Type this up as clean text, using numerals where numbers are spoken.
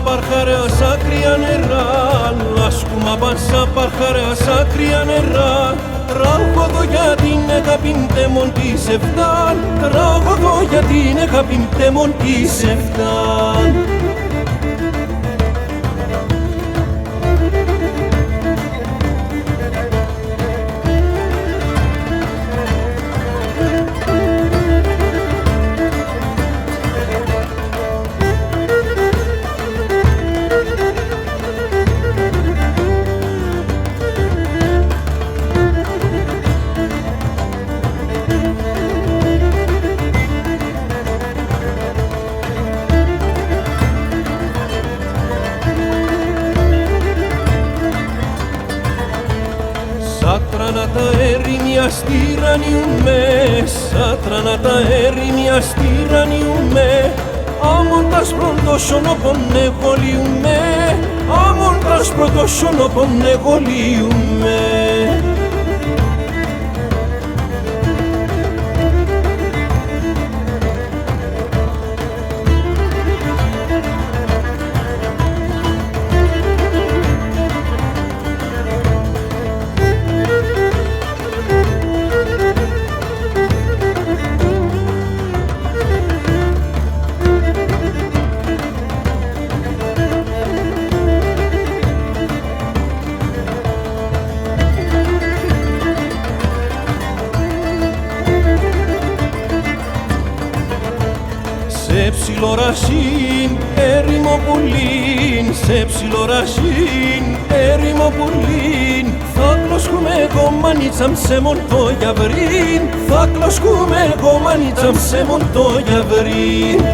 παρχαρέα σα κρύα νερά, λάσκουμα πανσά παρχαρέα σα κρύα νερά. Τραγωδό για την αγάπη τέμον της εφτάν, τραγωδό για την αγάπη τέμον της εφτάν. Σάτρανα τα έρημια στυρανιούμε, σάτρανα τα έρημια στυρανιούμε. Άμοντας πρωτόσον όπον εγωλιούμε, άμοντας πρωτόσον όπον εγωλιούμε. Σε ψιλορασίν έρημο πουλίν, σε ψιλορασίν έρημο πουλίν. Θα κλωσκούμε εγώ μανίτσαμ σε μοντό για βρήν, θα κλωσκούμε εγώ μανίτσαμ σε μοντό για βρήν.